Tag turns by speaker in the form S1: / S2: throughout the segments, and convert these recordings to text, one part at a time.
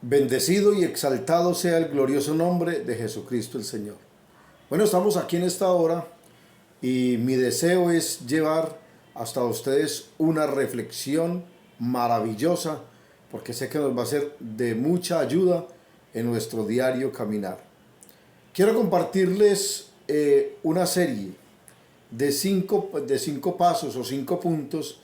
S1: Bendecido y exaltado sea el glorioso nombre de Jesucristo el Señor. Bueno, estamos aquí en esta hora y mi deseo es llevar hasta ustedes una reflexión maravillosa porque sé que nos va a ser de mucha ayuda en nuestro diario caminar. Quiero compartirles una serie de cinco pasos o 5 puntos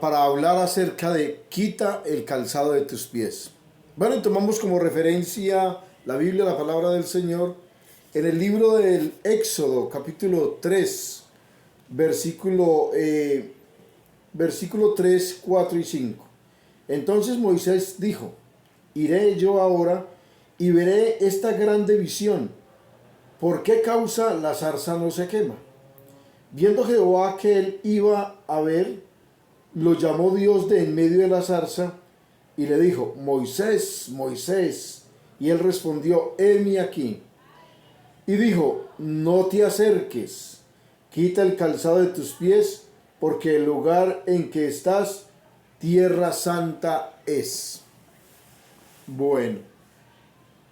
S1: para hablar acerca de quita el calzado de tus pies. Bueno, y tomamos como referencia la Biblia, la palabra del Señor, en el libro del Éxodo, capítulo 3, versículo 3, 4 y 5. Entonces Moisés dijo: iré yo ahora y veré esta grande visión. ¿Por qué causa la zarza no se quema? Viendo Jehová que él iba a ver, lo llamó Dios de en medio de la zarza y le dijo: Moisés, Moisés. Y él respondió: heme aquí. Y dijo: no te acerques, quita el calzado de tus pies, porque el lugar en que estás, tierra santa es. Bueno,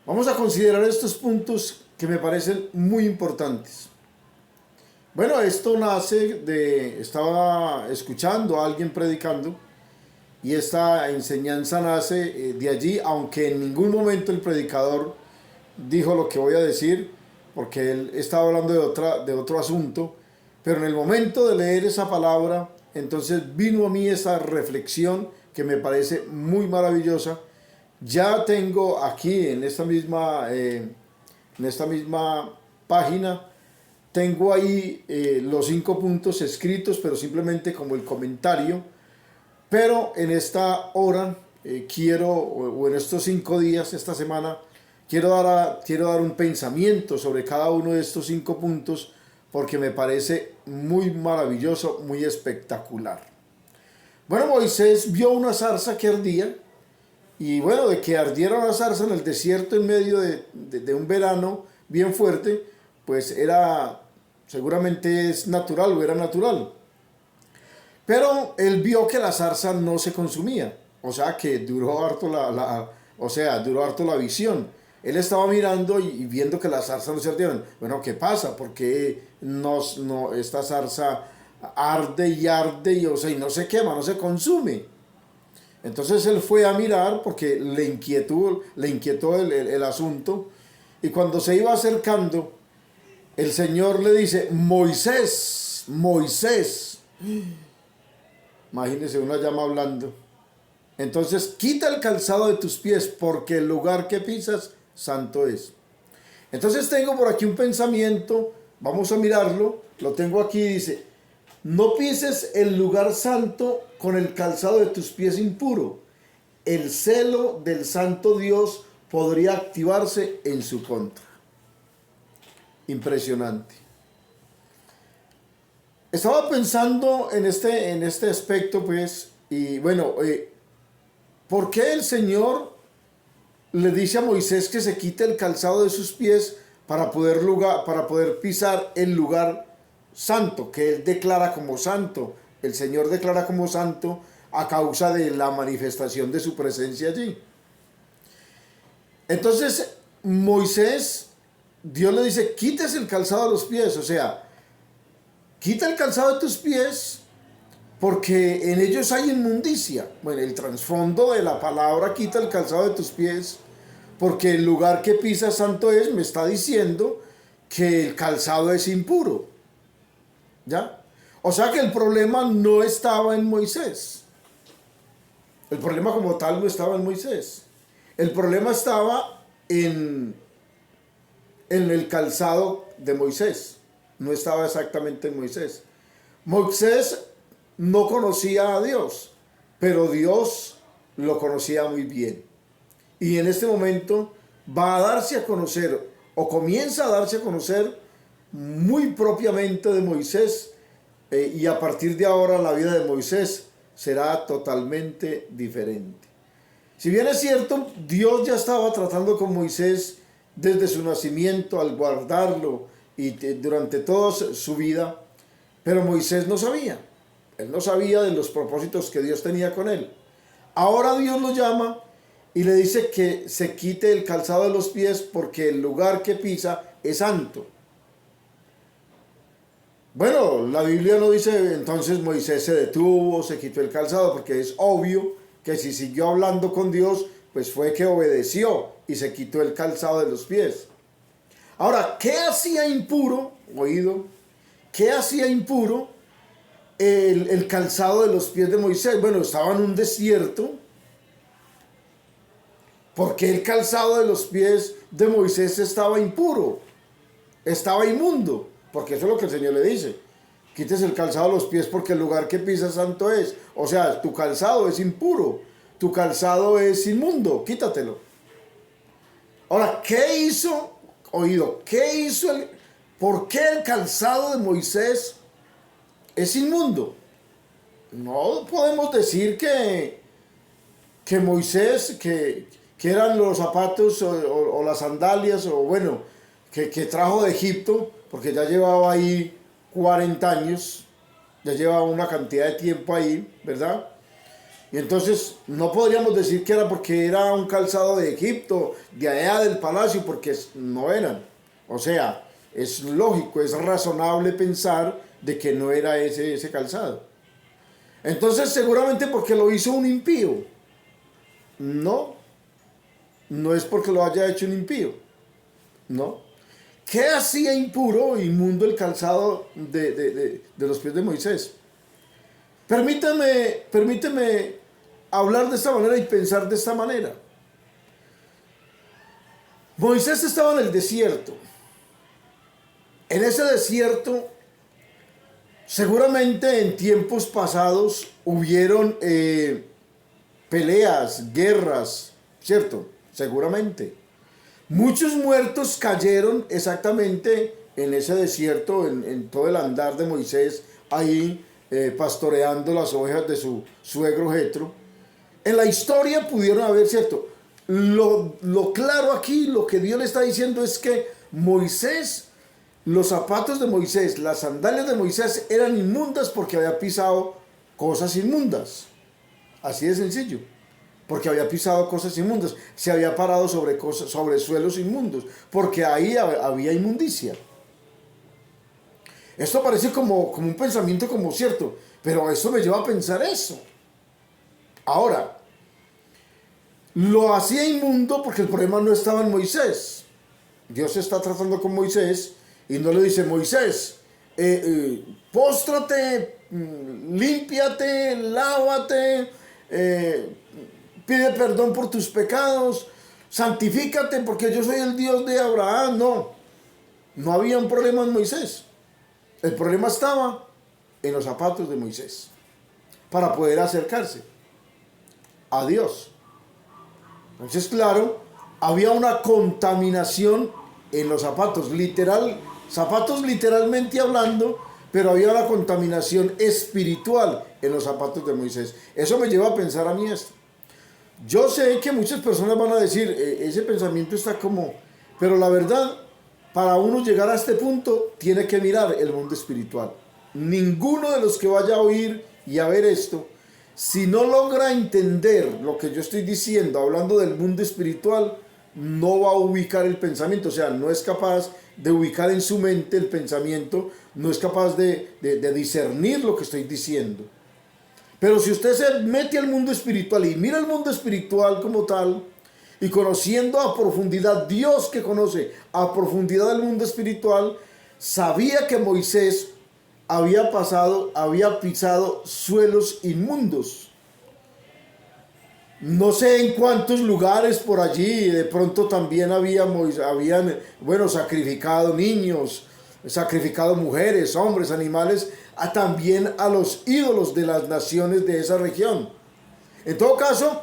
S1: vamos a considerar estos puntos que me parecen muy importantes. Bueno, esto nace estaba escuchando a alguien predicando, y esta enseñanza nace de allí, aunque en ningún momento el predicador dijo lo que voy a decir, porque él estaba hablando de otro asunto, pero en el momento de leer esa palabra, entonces vino a mí esa reflexión que me parece muy maravillosa. Ya tengo aquí en esta misma página, tengo ahí los 5 puntos escritos, pero simplemente como el comentario. Pero en esta hora o en estos 5 días, esta semana, quiero dar un pensamiento sobre cada uno de estos 5 puntos, porque me parece muy maravilloso, muy espectacular. Bueno, Moisés vio una zarza que ardía, y bueno, de que ardiera una zarza en el desierto en medio de un verano bien fuerte, pues seguramente es natural o era natural. Pero él vio que la zarza no se consumía, o sea que duró harto duró harto la visión. Él estaba mirando y viendo que la zarza no se ardía. Bueno, ¿qué pasa? ¿Por qué esta zarza arde y arde y no se quema, no se consume? Entonces él fue a mirar porque le inquietó el asunto, y cuando se iba acercando, el Señor le dice: Moisés, Moisés. Imagínese una llama hablando. Entonces, quita el calzado de tus pies, porque el lugar que pisas, santo es. Entonces tengo por aquí un pensamiento, vamos a mirarlo, lo tengo aquí, dice: no pises el lugar santo con el calzado de tus pies impuro. El celo del santo Dios podría activarse en su contra. Impresionante. Estaba pensando en este aspecto, pues, y bueno, ¿por qué el Señor le dice a Moisés que se quite el calzado de sus pies para poder pisar el lugar santo, que él declara como santo? El Señor declara como santo a causa de la manifestación de su presencia allí. Entonces, Dios le dice: quites el calzado de los pies, o sea, quita el calzado de tus pies, porque en ellos hay inmundicia. Bueno, el trasfondo de la palabra quita el calzado de tus pies, porque el lugar que pisas santo es, me está diciendo que el calzado es impuro. ¿Ya? O sea que el problema no estaba en Moisés. El problema como tal no estaba en Moisés. El problema estaba en el calzado de Moisés. No estaba exactamente en Moisés. Moisés no conocía a Dios, pero Dios lo conocía muy bien. Y en este momento va a darse a conocer, o comienza a darse a conocer muy propiamente de Moisés, y a partir de ahora la vida de Moisés será totalmente diferente. Si bien es cierto, Dios ya estaba tratando con Moisés desde su nacimiento, al guardarlo y durante toda su vida, pero Moisés no sabía. Él no sabía de los propósitos que Dios tenía con él. Ahora Dios lo llama y le dice que se quite el calzado de los pies porque el lugar que pisa es santo. Bueno, la Biblia no dice entonces Moisés se detuvo, se quitó el calzado, porque es obvio que si siguió hablando con Dios, pues fue que obedeció y se quitó el calzado de los pies. Ahora, ¿qué hacía impuro? Oído, ¿qué hacía impuro el calzado de los pies de Moisés? Bueno, estaba en un desierto. ¿Por qué el calzado de los pies de Moisés estaba impuro? Estaba inmundo. Porque eso es lo que el Señor le dice. Quites el calzado de los pies porque el lugar que pisas santo es. O sea, tu calzado es impuro. Tu calzado es inmundo. Quítatelo. Ahora, ¿qué hizo? Oído, ¿qué hizo ¿por qué el calzado de Moisés es inmundo? No podemos decir que Moisés, que eran los zapatos o las sandalias, o bueno, que trajo de Egipto, porque ya llevaba ahí 40 años, ya llevaba una cantidad de tiempo ahí, ¿verdad? Y entonces no podríamos decir que era porque era un calzado de Egipto, de allá del palacio, porque no eran. O sea, es lógico, es razonable pensar de que no era ese calzado. Entonces seguramente porque lo hizo un impío. No, no es porque lo haya hecho un impío. No. ¿Qué hacía impuro, inmundo el calzado de los pies de Moisés? Permíteme hablar de esta manera y pensar de esta manera. Moisés estaba en el desierto. En ese desierto, seguramente en tiempos pasados hubieron peleas, guerras, ¿cierto? Seguramente. Muchos muertos cayeron exactamente en ese desierto, en todo el andar de Moisés, ahí pastoreando las ovejas de su suegro Jetro. En la historia pudieron haber, ¿cierto? Lo claro aquí, lo que Dios le está diciendo es que Moisés, los zapatos de Moisés, las sandalias de Moisés eran inmundas porque había pisado cosas inmundas. Así de sencillo. Porque había pisado cosas inmundas, se había parado sobre suelos inmundos, porque ahí había inmundicia. Esto parece como un pensamiento como cierto, pero eso me lleva a pensar eso. Ahora, lo hacía inmundo porque el problema no estaba en Moisés. Dios está tratando con Moisés y no le dice, Moisés, póstrate, límpiate, lávate, pide perdón por tus pecados, santifícate porque yo soy el Dios de Abraham. No había un problema en Moisés. El problema estaba en los zapatos de Moisés para poder acercarse a Dios. Entonces, claro, había una contaminación en los zapatos, zapatos literalmente hablando, pero había una contaminación espiritual en los zapatos de Moisés. Eso me lleva a pensar a mí esto. Yo sé que muchas personas van a decir, ese pensamiento está como, pero la verdad, para uno llegar a este punto, tiene que mirar el mundo espiritual. Ninguno de los que vaya a oír y a ver esto, si no logra entender lo que yo estoy diciendo, hablando del mundo espiritual, no va a ubicar el pensamiento, o sea, no es capaz de ubicar en su mente el pensamiento, no es capaz de discernir lo que estoy diciendo. Pero si usted se mete al mundo espiritual y mira el mundo espiritual como tal, y conociendo a profundidad, Dios que conoce a profundidad el mundo espiritual, sabía que Moisés había pisado suelos inmundos. No sé en cuántos lugares por allí, de pronto también habían, bueno, sacrificado niños, sacrificado mujeres, hombres, animales, también a los ídolos de las naciones de esa región. En todo caso,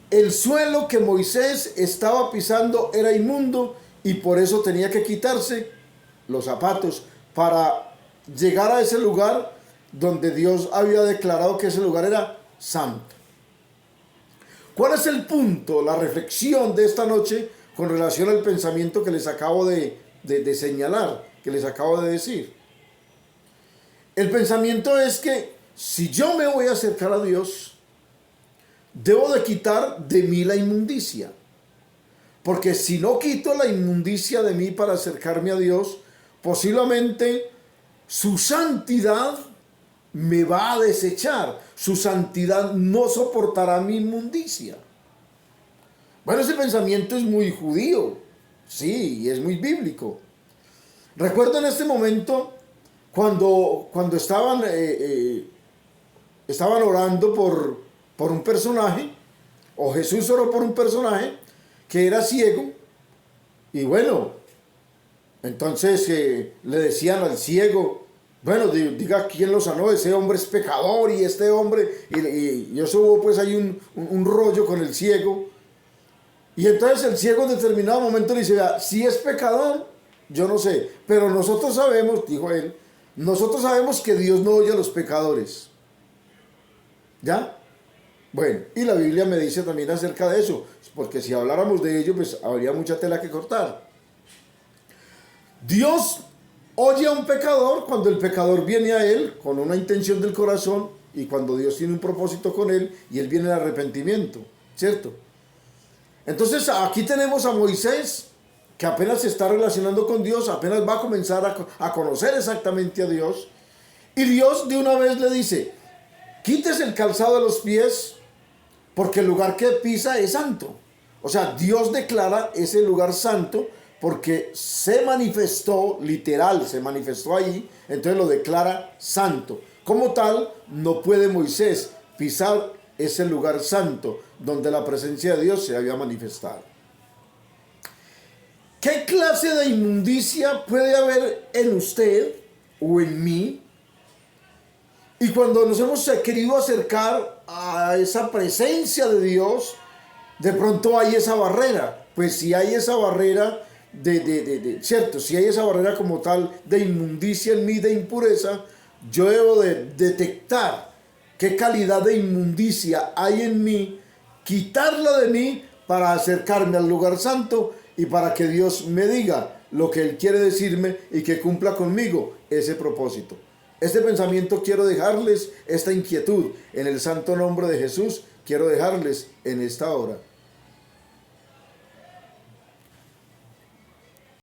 S1: el suelo que Moisés estaba pisando era inmundo y por eso tenía que quitarse los zapatos para llegar a ese lugar donde Dios había declarado que ese lugar era santo. ¿Cuál es el punto, la reflexión de esta noche con relación al pensamiento que les acabo de señalar, que les acabo de decir? El pensamiento es que si yo me voy a acercar a Dios, debo de quitar de mí la inmundicia. Porque si no quito la inmundicia de mí para acercarme a Dios, posiblemente su santidad me va a desechar. Su santidad no soportará mi inmundicia. Bueno, ese pensamiento es muy judío, sí, y es muy bíblico. Recuerdo en este momento cuando estaban orando por un personaje, o Jesús oró por un personaje que era ciego, y bueno, entonces le decían al ciego, bueno, diga quién lo sanó, ese hombre es pecador, y este hombre, y eso hubo pues ahí un rollo con el ciego, y entonces el ciego en determinado momento le dice, vea, si es pecador, yo no sé, pero nosotros sabemos, dijo él, nosotros sabemos que Dios no oye a los pecadores. ¿Ya? Bueno, y la Biblia me dice también acerca de eso, porque si habláramos de ello, pues habría mucha tela que cortar. Dios oye a un pecador cuando el pecador viene a él con una intención del corazón y cuando Dios tiene un propósito con él y él viene al arrepentimiento, ¿cierto? Entonces aquí tenemos a Moisés que apenas se está relacionando con Dios, apenas va a comenzar a conocer exactamente a Dios, y Dios de una vez le dice, quítese el calzado de los pies porque el lugar que pisa es santo. O sea, Dios declara ese lugar santo porque se manifestó, literal, se manifestó ahí, entonces lo declara santo. Como tal, no puede Moisés pisar ese lugar santo donde la presencia de Dios se había manifestado. ¿Qué clase de inmundicia puede haber en usted o en mí? Y cuando nos hemos querido acercar a esa presencia de Dios, de pronto hay esa barrera. Pues si hay esa barrera cierto, si hay esa barrera como tal de inmundicia en mí, de impureza, yo debo de detectar qué calidad de inmundicia hay en mí, quitarla de mí para acercarme al lugar santo y para que Dios me diga lo que Él quiere decirme y que cumpla conmigo ese propósito. Este pensamiento quiero dejarles, esta inquietud en el santo nombre de Jesús, quiero dejarles en esta hora.